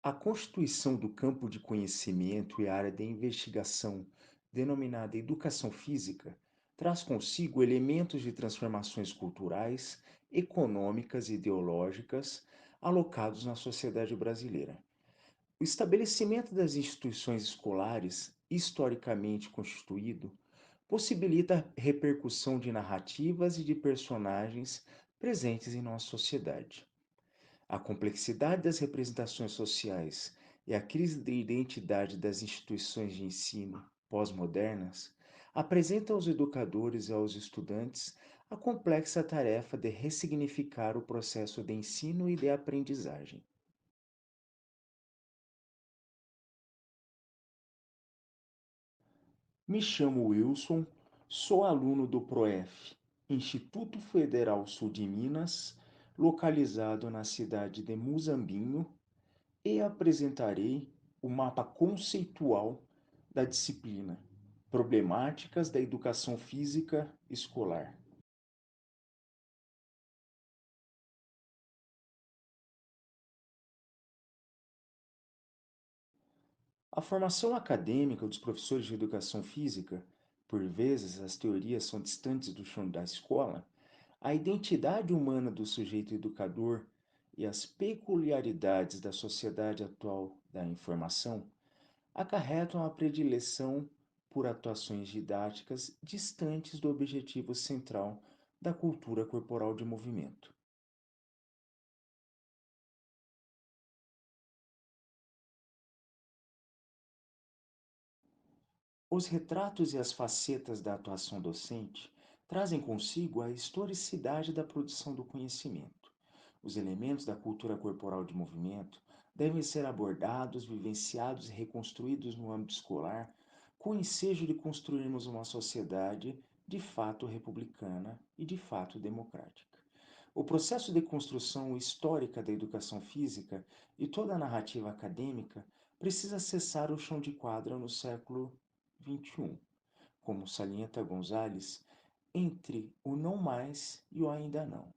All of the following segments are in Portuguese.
A constituição do campo de conhecimento e a área de investigação, denominada educação física, traz consigo elementos de transformações culturais, econômicas e ideológicas alocados na sociedade brasileira. O estabelecimento das instituições escolares, historicamente constituído, possibilita a repercussão de narrativas e de personagens presentes em nossa sociedade. A complexidade das representações sociais e a crise de identidade das instituições de ensino pós-modernas apresentam aos educadores e aos estudantes a complexa tarefa de ressignificar o processo de ensino e de aprendizagem. Me chamo Wilson, sou aluno do PROEF, Instituto Federal Sul de Minas, localizado na cidade de Muzambinho, e apresentarei o mapa conceitual da disciplina Problemáticas da Educação Física Escolar. A formação acadêmica dos professores de educação física, por vezes as teorias são distantes do chão da escola, a identidade humana do sujeito educador e as peculiaridades da sociedade atual da informação acarretam a predileção por atuações didáticas distantes do objetivo central da cultura corporal de movimento. Os retratos e as facetas da atuação docente trazem consigo a historicidade da produção do conhecimento. Os elementos da cultura corporal de movimento devem ser abordados, vivenciados e reconstruídos no âmbito escolar, com o ensejo de construirmos uma sociedade de fato republicana e de fato democrática. O processo de construção histórica da educação física e toda a narrativa acadêmica precisa cessar o chão de quadra no século XXI, como salienta Gonzalez, entre o não mais e o ainda não.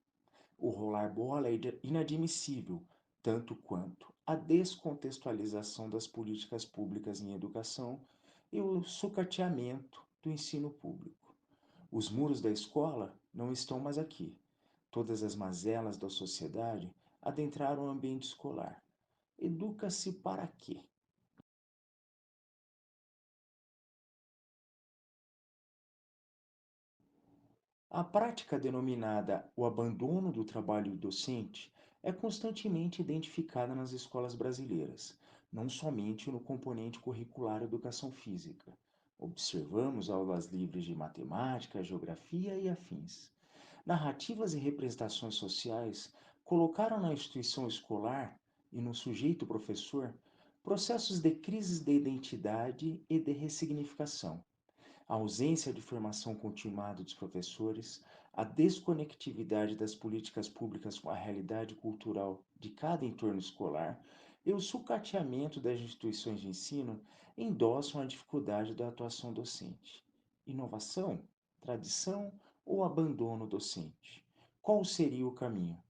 O rolar bola é inadmissível, tanto quanto a descontextualização das políticas públicas em educação e o sucateamento do ensino público. Os muros da escola não estão mais aqui. Todas as mazelas da sociedade adentraram o ambiente escolar. Educa-se para quê? A prática denominada o abandono do trabalho docente é constantemente identificada nas escolas brasileiras, não somente no componente curricular educação física. Observamos aulas livres de matemática, geografia e afins. Narrativas e representações sociais colocaram na instituição escolar e no sujeito professor processos de crises de identidade e de ressignificação. A ausência de formação continuada dos professores, a desconectividade das políticas públicas com a realidade cultural de cada entorno escolar e o sucateamento das instituições de ensino endossam a dificuldade da atuação docente. Inovação, tradição ou abandono docente? Qual seria o caminho?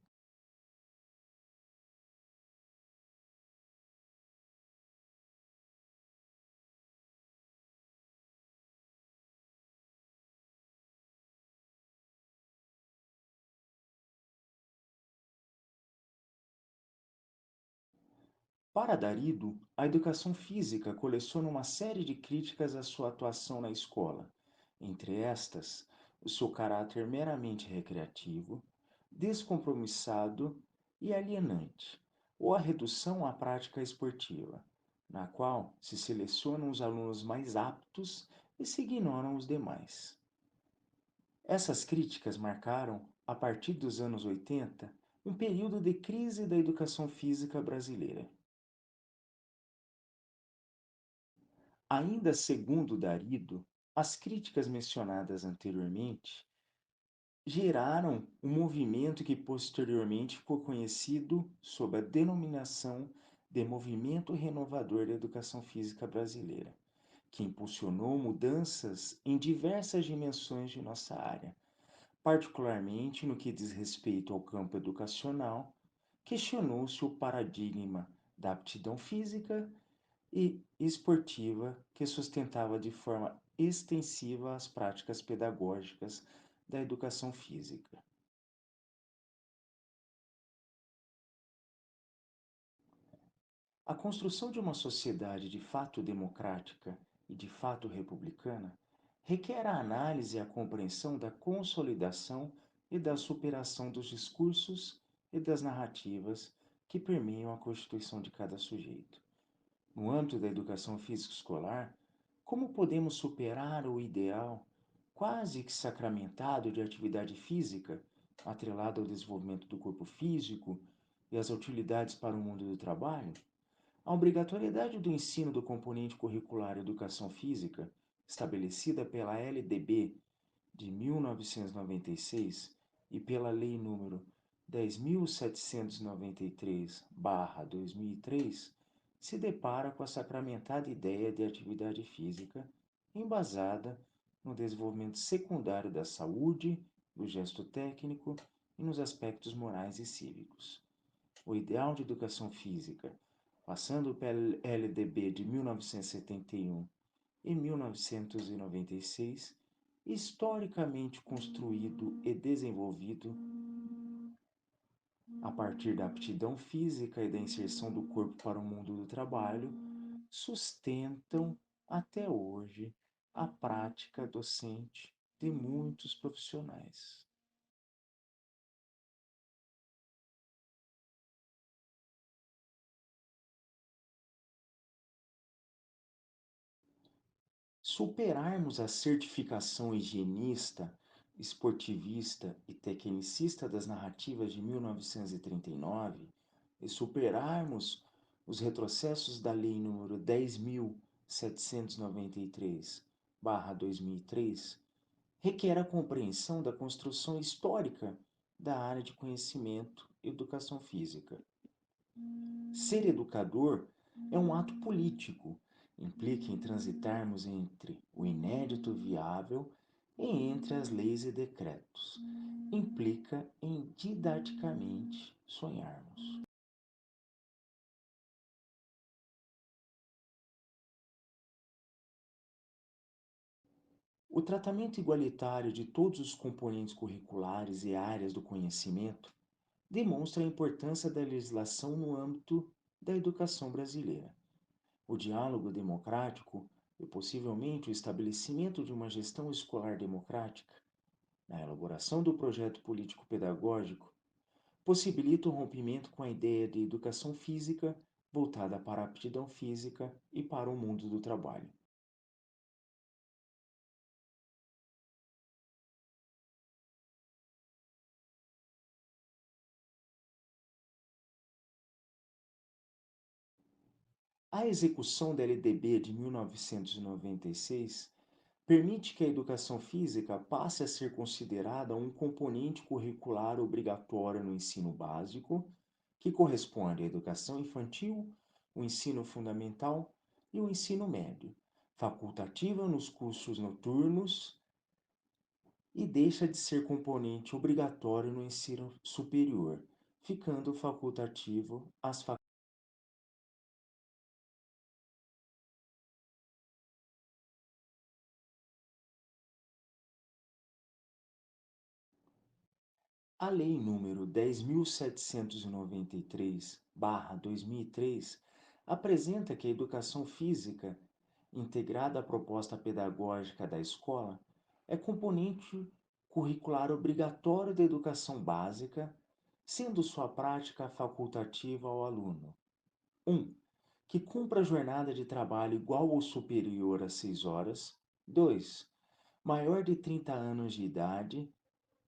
Para Darido, a educação física coleciona uma série de críticas à sua atuação na escola. Entre estas, o seu caráter meramente recreativo, descompromissado e alienante, ou a redução à prática esportiva, na qual se selecionam os alunos mais aptos e se ignoram os demais. Essas críticas marcaram, a partir dos anos 80, um período de crise da educação física brasileira. Ainda segundo Darido, as críticas mencionadas anteriormente geraram um movimento que posteriormente ficou conhecido sob a denominação de Movimento Renovador da Educação Física Brasileira, que impulsionou mudanças em diversas dimensões de nossa área, particularmente no que diz respeito ao campo educacional, questionou-se o paradigma da aptidão física e esportiva, que sustentava de forma extensiva as práticas pedagógicas da educação física. A construção de uma sociedade de fato democrática e de fato republicana requer a análise e a compreensão da consolidação e da superação dos discursos e das narrativas que permeiam a constituição de cada sujeito. No âmbito da educação física escolar, como podemos superar o ideal quase que sacramentado de atividade física, atrelado ao desenvolvimento do corpo físico e às utilidades para o mundo do trabalho? A obrigatoriedade do ensino do componente curricular Educação Física, estabelecida pela LDB de 1996 e pela Lei nº 10.793/2003, se depara com a sacramentada ideia de atividade física embasada no desenvolvimento secundário da saúde, do gesto técnico e nos aspectos morais e cívicos. O ideal de educação física, passando pela LDB de 1971 e 1996, historicamente construído e desenvolvido a partir da aptidão física e da inserção do corpo para o mundo do trabalho, sustentam até hoje a prática docente de muitos profissionais. Superarmos a certificação higienista, esportivista e tecnicista das narrativas de 1939 e superarmos os retrocessos da Lei nº 10.793/2003, requer a compreensão da construção histórica da área de conhecimento e educação física. Ser educador é um ato político, implica em transitarmos entre o inédito viável e entre as leis e decretos. Implica em didaticamente sonharmos. O tratamento igualitário de todos os componentes curriculares e áreas do conhecimento demonstra a importância da legislação no âmbito da educação brasileira. O diálogo democrático e possivelmente o estabelecimento de uma gestão escolar democrática, na elaboração do projeto político-pedagógico, possibilita o rompimento com a ideia de educação física voltada para a aptidão física e para o mundo do trabalho. A execução da LDB de 1996 permite que a educação física passe a ser considerada um componente curricular obrigatório no ensino básico, que corresponde à educação infantil, o ensino fundamental e o ensino médio, facultativa nos cursos noturnos e deixa de ser componente obrigatório no ensino superior, ficando facultativo às faculdades. A Lei nº 10.793/2003 apresenta que a educação física, integrada à proposta pedagógica da escola, é componente curricular obrigatório da educação básica, sendo sua prática facultativa ao aluno. 1. Que cumpra a jornada de trabalho igual ou superior a 6 horas. 2. Maior de 30 anos de idade.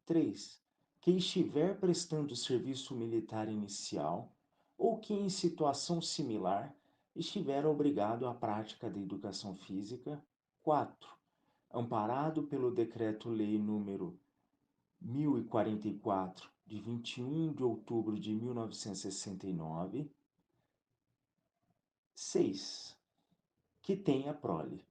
3. Que estiver prestando serviço militar inicial ou que, em situação similar, estiver obrigado à prática da educação física. 4. Amparado pelo Decreto-Lei número 1044, de 21 de outubro de 1969. 6. Que tenha prole.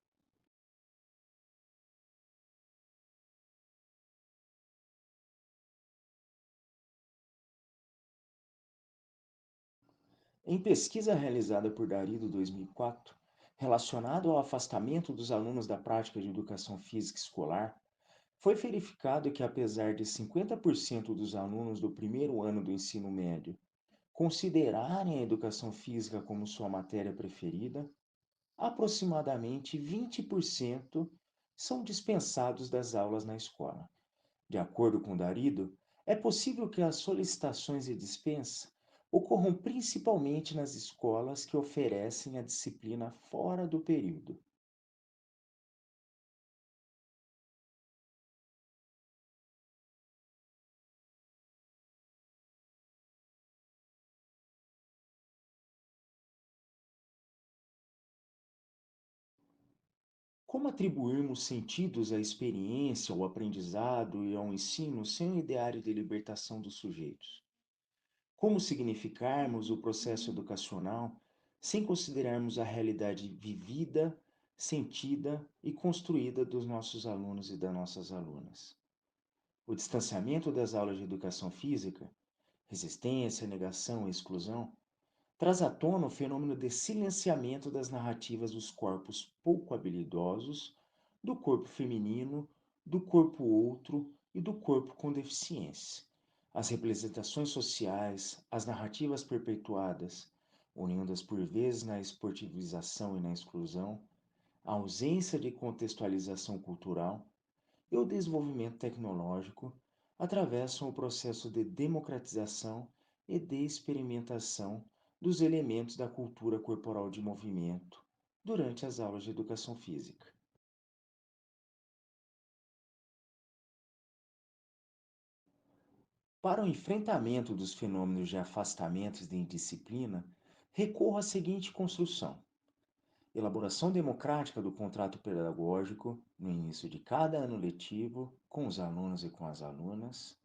Em pesquisa realizada por Darido 2004, relacionado ao afastamento dos alunos da prática de educação física escolar, foi verificado que, apesar de 50% dos alunos do primeiro ano do ensino médio considerarem a educação física como sua matéria preferida, aproximadamente 20% são dispensados das aulas na escola. De acordo com Darido, é possível que as solicitações de dispensa ocorram principalmente nas escolas que oferecem a disciplina fora do período. Como atribuirmos sentidos à experiência, ao aprendizado e ao ensino sem o ideário de libertação dos sujeitos? Como significarmos o processo educacional sem considerarmos a realidade vivida, sentida e construída dos nossos alunos e das nossas alunas? O distanciamento das aulas de educação física, resistência, negação e exclusão, traz à tona o fenômeno de silenciamento das narrativas dos corpos pouco habilidosos, do corpo feminino, do corpo outro e do corpo com deficiência. As representações sociais, as narrativas perpetuadas, unidas por vezes na esportivização e na exclusão, a ausência de contextualização cultural e o desenvolvimento tecnológico atravessam o processo de democratização e de experimentação dos elementos da cultura corporal de movimento durante as aulas de educação física. Para o enfrentamento dos fenômenos de afastamento e de indisciplina, recorro à seguinte construção: elaboração democrática do contrato pedagógico no início de cada ano letivo com os alunos e com as alunas,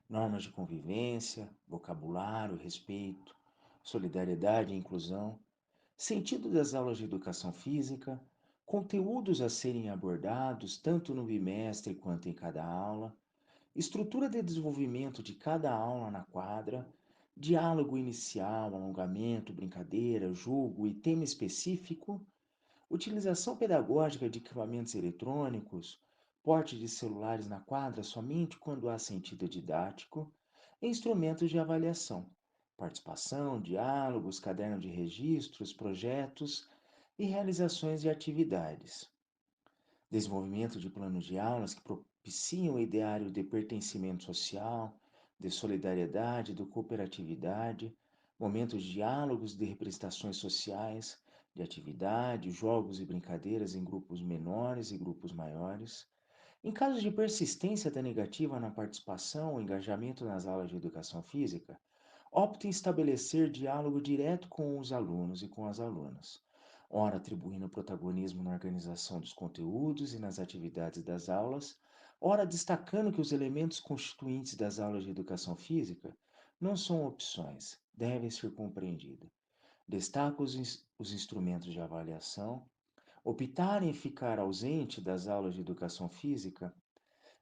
normas de convivência, vocabulário, respeito, solidariedade e inclusão, sentido das aulas de educação física, conteúdos a serem abordados tanto no bimestre quanto em cada aula, estrutura de desenvolvimento de cada aula na quadra, diálogo inicial, alongamento, brincadeira, jogo e tema específico, utilização pedagógica de equipamentos eletrônicos, porte de celulares na quadra somente quando há sentido didático, e instrumentos de avaliação, participação, diálogos, caderno de registros, projetos e realizações de atividades. Desenvolvimento de planos de aulas que propiciam o ideário de pertencimento social, de solidariedade, de cooperatividade, momentos de diálogos de representações sociais, de atividade, jogos e brincadeiras em grupos menores e grupos maiores. Em caso de persistência da negativa na participação ou engajamento nas aulas de educação física, opta em estabelecer diálogo direto com os alunos e com as alunas, ora atribuindo protagonismo na organização dos conteúdos e nas atividades das aulas, ora destacando que os elementos constituintes das aulas de educação física não são opções, devem ser compreendidos. Destaca os instrumentos de avaliação, optar em ficar ausente das aulas de educação física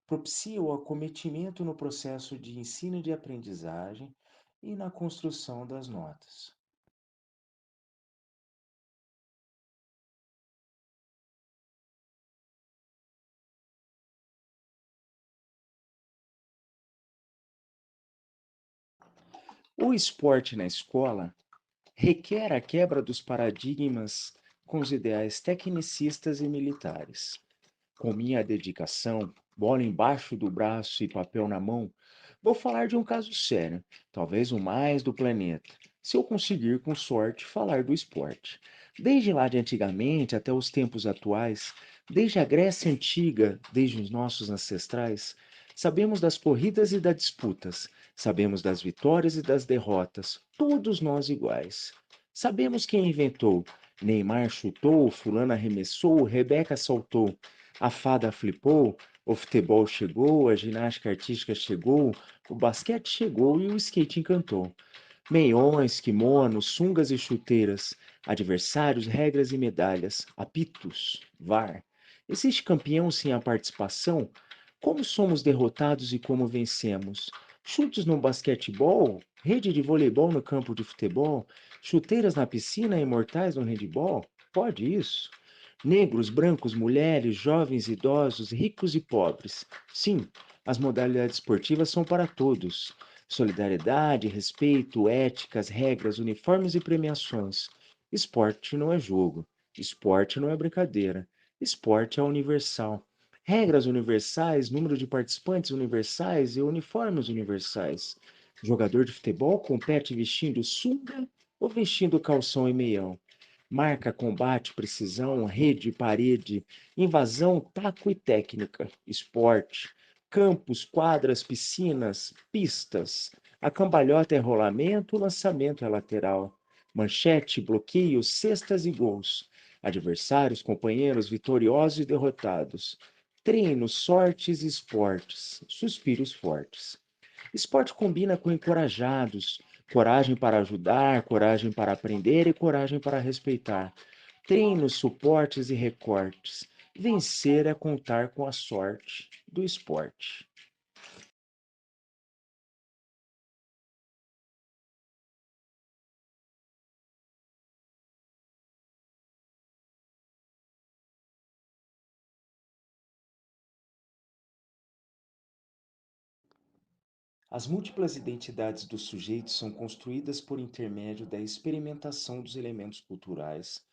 propicia o acometimento no processo de ensino e de aprendizagem e na construção das notas. O esporte na escola requer a quebra dos paradigmas com os ideais tecnicistas e militares. Com minha dedicação, bola embaixo do braço e papel na mão, vou falar de um caso sério, talvez o mais do planeta, se eu conseguir com sorte falar do esporte. Desde lá de antigamente até os tempos atuais, desde a Grécia Antiga, desde os nossos ancestrais, sabemos das corridas e das disputas, sabemos das vitórias e das derrotas, todos nós iguais. Sabemos quem inventou. Neymar chutou, fulano arremessou, Rebeca saltou. A fada flipou, o futebol chegou, a ginástica artística chegou, o basquete chegou e o skate encantou. Meiões, kimonos, sungas e chuteiras, adversários, regras e medalhas, apitos, VAR. Existe campeão sem a participação? Como somos derrotados e como vencemos? Chutes no basquetebol? Rede de voleibol no campo de futebol? Chuteiras na piscina e mortais no handebol? Pode isso? Negros, brancos, mulheres, jovens, idosos, ricos e pobres. Sim, as modalidades esportivas são para todos. Solidariedade, respeito, éticas, regras, uniformes e premiações. Esporte não é jogo. Esporte não é brincadeira. Esporte é universal. Regras universais, número de participantes universais e uniformes universais. Jogador de futebol compete vestindo sunga ou vestindo calção e meião. Marca, combate, precisão, rede, parede, invasão, taco e técnica, esporte, campos, quadras, piscinas, pistas. A cambalhota é rolamento, o lançamento é lateral. Manchete, bloqueio, cestas e gols. Adversários, companheiros, vitoriosos e derrotados. Treinos, sortes e esportes. Suspiros fortes. Esporte combina com encorajados, coragem para ajudar, coragem para aprender e coragem para respeitar. Treinos, suportes e recortes. Vencer é contar com a sorte do esporte. As múltiplas identidades dos sujeitos são construídas por intermédio da experimentação dos elementos culturais,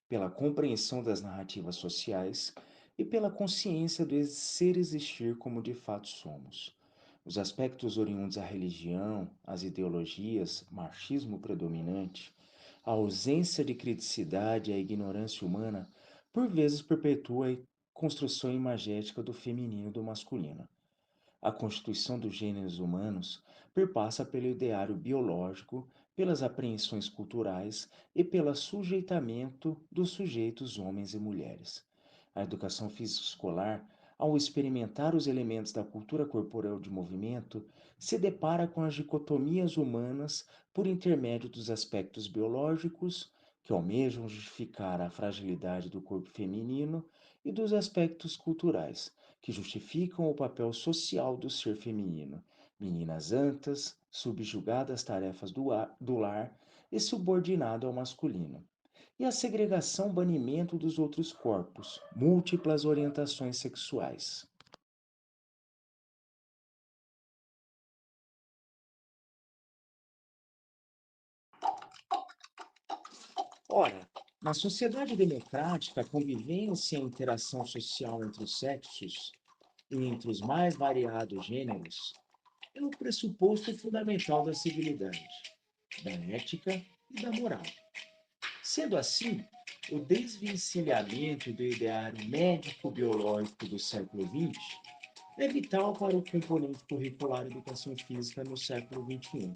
pela compreensão das narrativas sociais e pela consciência do ser existir como de fato somos. Os aspectos oriundos à religião, às ideologias, machismo predominante, a ausência de criticidade e a ignorância humana, por vezes perpetua a construção imagética do feminino e do masculino. A constituição dos gêneros humanos perpassa pelo ideário biológico, pelas apreensões culturais e pelo sujeitamento dos sujeitos homens e mulheres. A educação física escolar, ao experimentar os elementos da cultura corporal de movimento, se depara com as dicotomias humanas por intermédio dos aspectos biológicos, que almejam justificar a fragilidade do corpo feminino, e dos aspectos culturais, que justificam o papel social do ser feminino. Meninas antas, subjugada às tarefas do lar e subordinado ao masculino. E a segregação banimento dos outros corpos, múltiplas orientações sexuais. Ora, na sociedade democrática, a convivência e a interação social entre os sexos e entre os mais variados gêneros é o pressuposto fundamental da civilidade, da ética e da moral. Sendo assim, o desvencilhamento do ideário médico-biológico do século XX é vital para o componente curricular educação física no século XXI.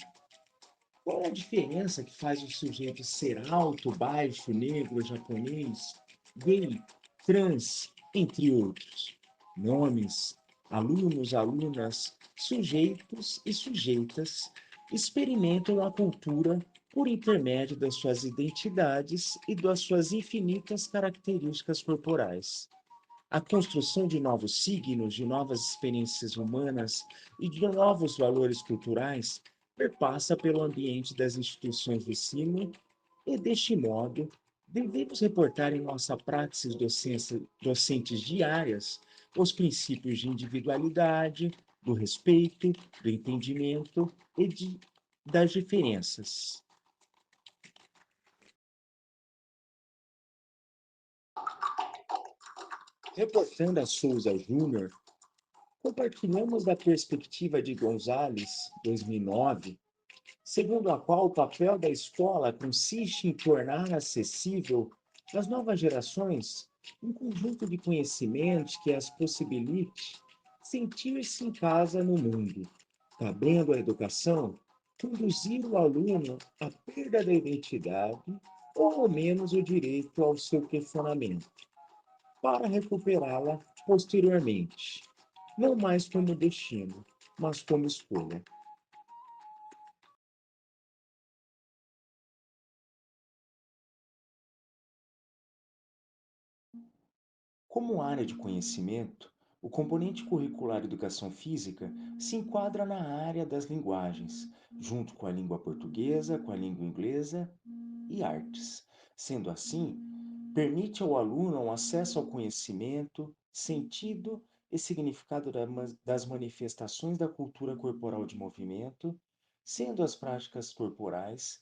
Qual é a diferença que faz o sujeito ser alto, baixo, negro, japonês, gay, trans, entre outros? Nomes, alunos, alunas, sujeitos e sujeitas experimentam a cultura por intermédio das suas identidades e das suas infinitas características corporais. A construção de novos signos, de novas experiências humanas e de novos valores culturais perpassa pelo ambiente das instituições de ensino e, deste modo, devemos reportar em nossa praxis docentes diárias os princípios de individualidade, do respeito, do entendimento das diferenças. Reportando a Souza Júnior, compartilhamos da perspectiva de Gonzalez, 2009, segundo a qual o papel da escola consiste em tornar acessível às novas gerações um conjunto de conhecimentos que as possibilite sentir-se em casa no mundo, cabendo à educação conduzir o aluno à perda da identidade ou ao menos o direito ao seu questionamento, para recuperá-la posteriormente, não mais como destino, mas como escolha. Como área de conhecimento, O componente curricular Educação Física se enquadra na área das linguagens, junto com a língua portuguesa, com a língua inglesa e artes. Sendo assim, permite ao aluno um acesso ao conhecimento, sentido e significado das manifestações da cultura corporal de movimento, sendo as práticas corporais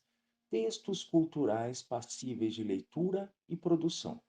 textos culturais passíveis de leitura e produção.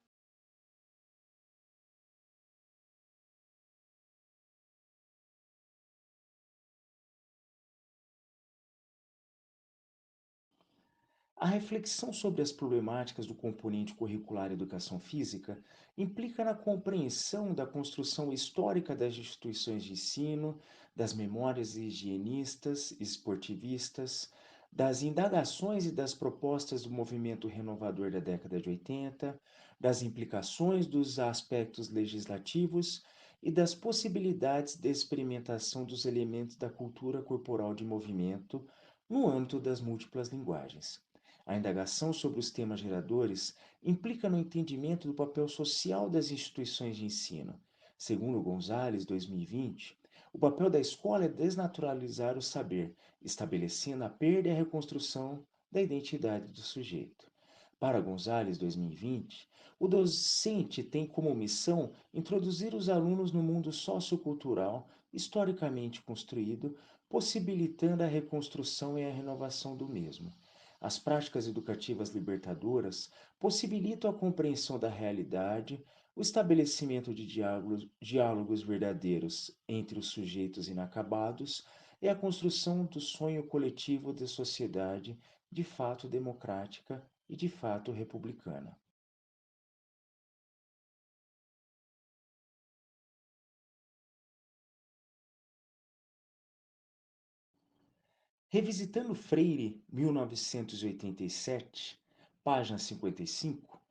A reflexão sobre as problemáticas do componente curricular Educação Física implica na compreensão da construção histórica das instituições de ensino, das memórias higienistas e esportivistas, das indagações e das propostas do movimento renovador da década de 80, das implicações dos aspectos legislativos e das possibilidades de experimentação dos elementos da cultura corporal de movimento no âmbito das múltiplas linguagens. A indagação sobre os temas geradores implica no entendimento do papel social das instituições de ensino. Segundo Gonzalez, 2020, o papel da escola é desnaturalizar o saber, estabelecendo a perda e a reconstrução da identidade do sujeito. Para Gonzalez, 2020, o docente tem como missão introduzir os alunos no mundo sociocultural historicamente construído, possibilitando a reconstrução e a renovação do mesmo. As práticas educativas libertadoras possibilitam a compreensão da realidade, o estabelecimento de diálogos verdadeiros entre os sujeitos inacabados e a construção do sonho coletivo de sociedade de fato democrática e de fato republicana. Revisitando Freire, 1987, página 55,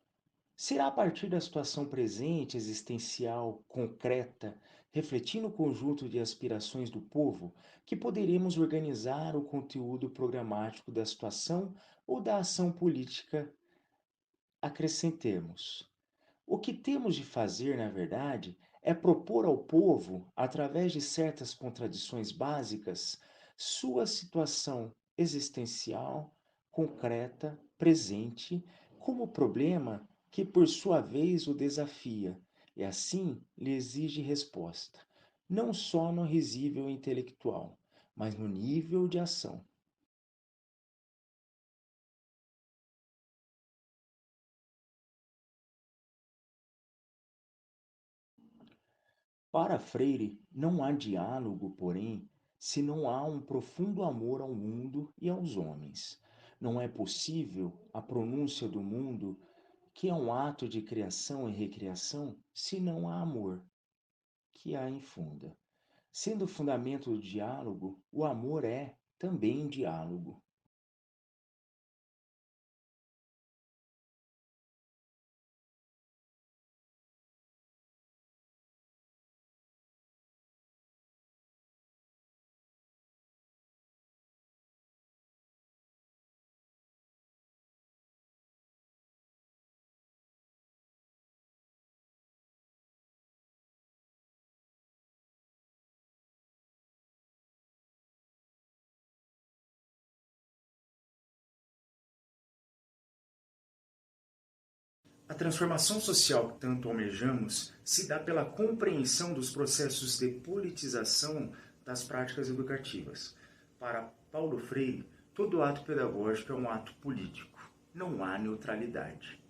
será a partir da situação presente, existencial, concreta, refletindo o conjunto de aspirações do povo, que poderemos organizar o conteúdo programático da situação ou da ação política, acrescentemos. O que temos de fazer, na verdade, é propor ao povo, através de certas contradições básicas, sua situação existencial, concreta, presente, como problema que, por sua vez, o desafia e, assim, lhe exige resposta, não só no risível intelectual, mas no nível de ação. Para Freire, não há diálogo, porém, se não há um profundo amor ao mundo e aos homens. Não é possível a pronúncia do mundo, que é um ato de criação e recriação, se não há amor, que a infunda. Sendo o fundamento do diálogo, o amor é também diálogo. A transformação social que tanto almejamos se dá pela compreensão dos processos de politização das práticas educativas. Para Paulo Freire, todo ato pedagógico é um ato político. Não há neutralidade.